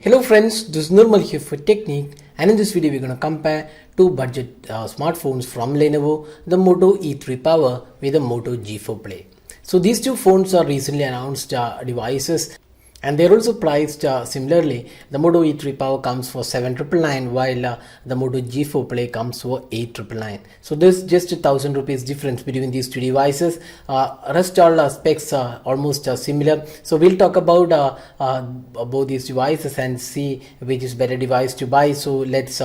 Hello friends, this is Nirmal here for Technique, and in this video we're going to compare two budget smartphones from Lenovo, the Moto E3 Power with the Moto G4 Play. So these two phones are recently announced devices, and they're also priced similarly. The Moto E3 Power comes for 7,999 while the Moto G4 Play comes for 8,999. So there's just ₹1,000 difference between these two devices. Rest all specs are almost similar. So we'll talk about both these devices and see which is better device to buy. So let's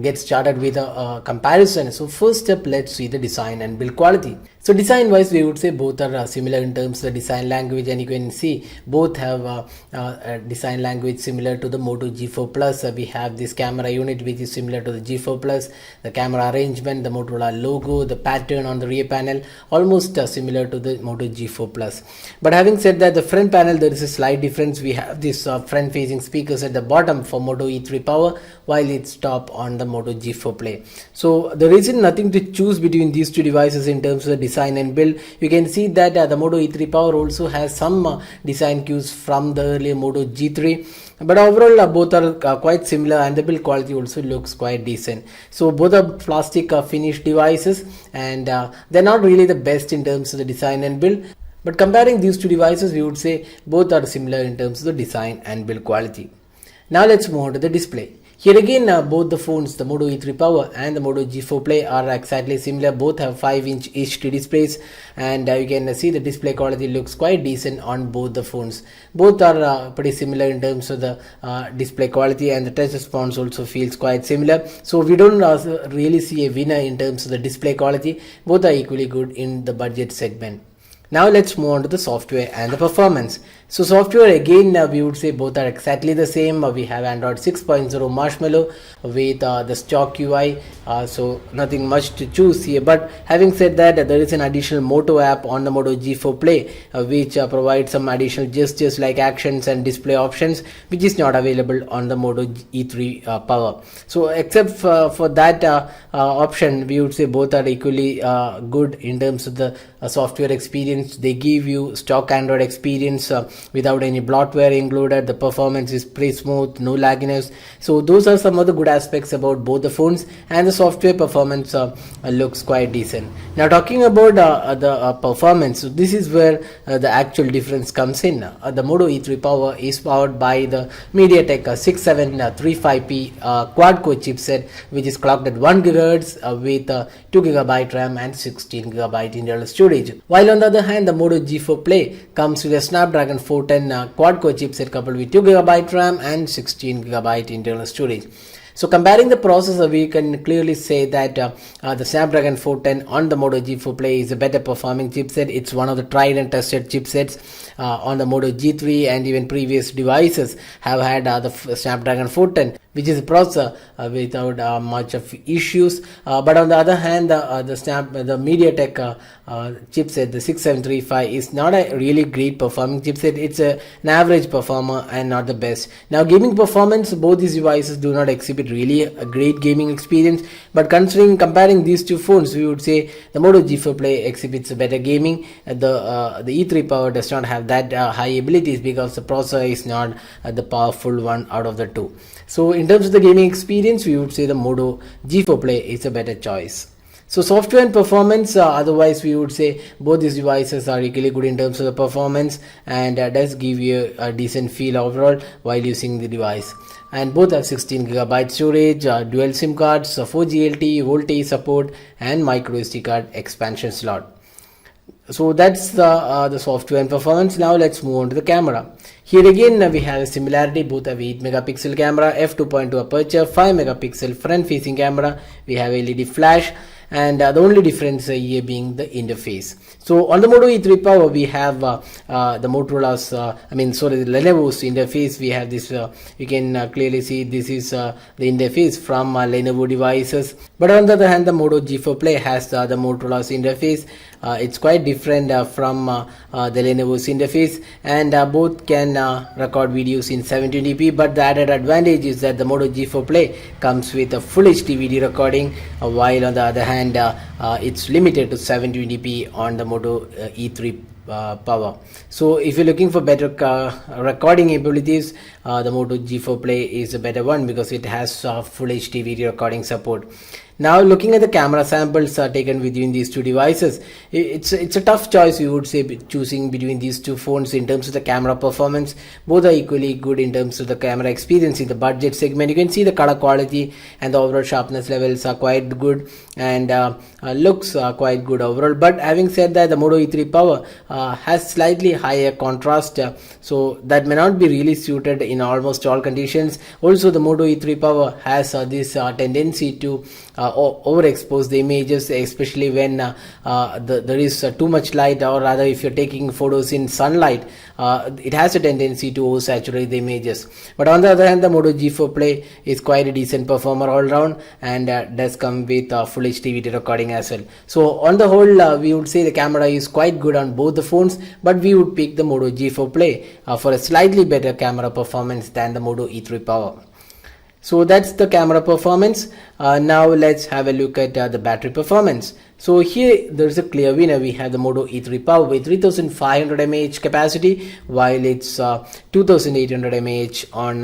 get started with a comparison. So first step, let's see the design and build quality. So design wise, we would say both are similar in terms of the design language, and you can see both have a design language similar to the Moto G4 Plus. We have this camera unit which is similar to the G4 Plus, the camera arrangement, the Motorola logo, the pattern on the rear panel, almost similar to the Moto G4 Plus. But having said that, the front panel, there is a slight difference. We have this front facing speakers at the bottom for Moto E3 Power, while it's top on the Moto G4 Play. So there isn't nothing to choose between these two devices in terms of design and build. You can see that the Moto E3 Power also has some design cues from the earlier Moto G3, but overall both are quite similar, and the build quality also looks quite decent. So both are plastic finished devices, and they're not really the best in terms of the design and build. But comparing these two devices, we would say both are similar in terms of the design and build quality. Now let's move on to the display. Here again, both the phones, the Moto E3 Power and the Moto G4 Play, are exactly similar. Both have 5-inch HD displays, and you can see the display quality looks quite decent on both the phones. Both are pretty similar in terms of the display quality, and the touch response also feels quite similar. So we don't really see a winner in terms of the display quality. Both are equally good in the budget segment. Now let's move on to the software and the performance. So software, again, we would say both are exactly the same. We have Android 6.0 Marshmallow with the stock UI, so nothing much to choose here. But having said that, there is an additional Moto app on the Moto G4 Play which provides some additional gestures like actions and display options, which is not available on the Moto E3 Power. So except for that option, we would say both are equally good in terms of the software experience. They give you stock Android experience without any bloatware included. The performance is pretty smooth, no lagginess. So those are some of the good aspects about both the phones, and the software performance looks quite decent. Now talking about the performance, so this is where the actual difference comes in. The Moto E3 Power is powered by the MediaTek 6735P quad-core chipset, which is clocked at 1 GHz with 2GB RAM and 16GB internal storage. While on the other hand, the Moto G4 Play comes with a Snapdragon 410 quad-core chipset coupled with 2GB RAM and 16GB internal storage. So comparing the processor, we can clearly say that the Snapdragon 410 on the Moto G4 Play is a better performing chipset. It's one of the tried and tested chipsets on the Moto G3, and even previous devices have had the Snapdragon 410, which is a processor without much of issues. But on the other hand, the MediaTek chipset, the 6735, is not a really great performing chipset. It's an average performer and not the best. Now gaming performance, both these devices do not exhibit really a great gaming experience, but comparing these two phones, we would say the Moto G4 Play exhibits a better gaming. The E3 Power does not have that high abilities because the processor is not the powerful one out of the two. So in terms of the gaming experience, we would say the Moto G4 Play is a better choice. So software and performance, otherwise we would say both these devices are equally good in terms of the performance, and does give you a decent feel overall while using the device. And both have 16GB storage, dual SIM cards, 4G LTE, voltage support, and micro SD card expansion slot. So that's the software and performance. Now let's move on to the camera. Here again, we have a similarity. Both have 8-megapixel camera, f2.2 aperture, 5-megapixel front facing camera. We have LED flash, and the only difference here being the interface. So on the Moto E3 Power, we have the Motorola's, the Lenovo's interface. We have this, you can clearly see this is the interface from Lenovo devices. But on the other hand, the Moto G4 Play has the Motorola's interface. It's quite different from the Lenovo's interface, and both can record videos in 720p. But the added advantage is that the Moto G4 Play comes with a full HD video recording, while on the other hand, it's limited to 720p on the Moto E3 power. So if you're looking for better recording abilities, the Moto G4 Play is a better one because it has full HD video recording support. Now looking at the camera samples taken within these two devices, it's a tough choice, we would say, choosing between these two phones in terms of the camera performance. Both are equally good in terms of the camera experience. In the budget segment, you can see the color quality and the overall sharpness levels are quite good, and looks are quite good overall. But having said that, the Moto E3 Power has slightly higher contrast, so that may not be really suited in almost all conditions. Also, the Moto E3 Power has this tendency to overexpose the images, especially when there is too much light, or rather if you're taking photos in sunlight, it has a tendency to oversaturate the images. But on the other hand, the Moto G4 Play is quite a decent performer all round, and does come with full HD video recording as well. So on the whole, we would say the camera is quite good on both the phones, but we would pick the Moto G4 Play for a slightly better camera performance than the Moto E3 Power. So that's the camera performance. Now let's have a look at the battery performance. So here there's a clear winner. We have the Moto E3 Power with 3500 mAh capacity, while it's 2800 mAh on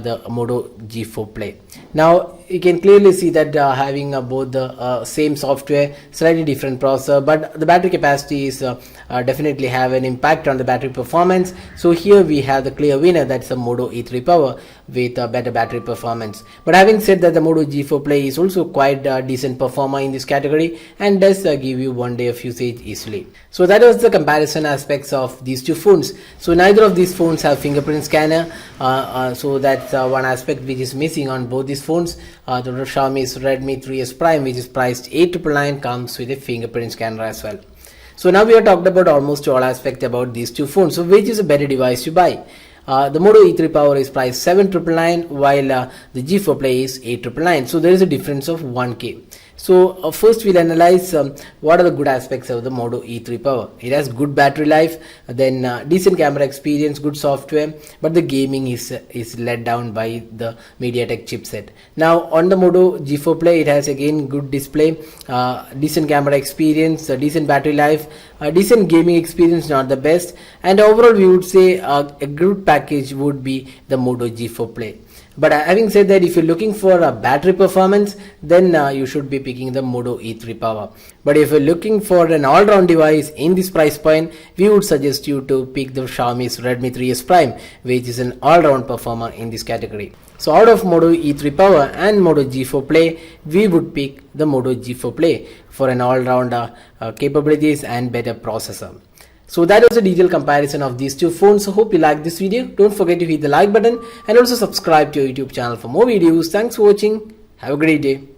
the Moto G4 Play. Now you can clearly see that having both the same software, slightly different processor, but the battery capacity is definitely have an impact on the battery performance. So here we have the clear winner, that's the Moto E3 Power with a better battery performance. But having said that, the Moto G4 Play is also quite a decent performer in this category and does give you one day of usage easily. So that was the comparison aspects of these two phones. So neither of these phones have fingerprint scanner, so that's one aspect which is missing on both these phones. The Xiaomi's Redmi 3S Prime, which is priced 899, comes with a fingerprint scanner as well. So now we have talked about almost all aspects about these two phones. So which is a better device to buy? The Moto E3 Power is priced 799, while the G4 Play is 899. So there is a difference of 1K. So first we'll analyze what are the good aspects of the Moto E3 Power. It has good battery life, then decent camera experience, good software, but the gaming is let down by the MediaTek chipset. Now on the Moto G4 Play, it has again good display, decent camera experience, decent battery life, decent gaming experience, not the best, and overall we would say a good package would be the Moto G4 Play. But having said that, if you're looking for a battery performance, then you should be picking the Moto E3 Power. But if you're looking for an all-round device in this price point, we would suggest you to pick the Xiaomi's Redmi 3S Prime, which is an all-round performer in this category. So out of Moto E3 Power and Moto G4 Play, we would pick the Moto G4 Play for an all-round capabilities and better processor. So that was a detailed comparison of these two phones. So hope you liked this video. Don't forget to hit the like button and also subscribe to our YouTube channel for more videos. Thanks for watching. Have a great day.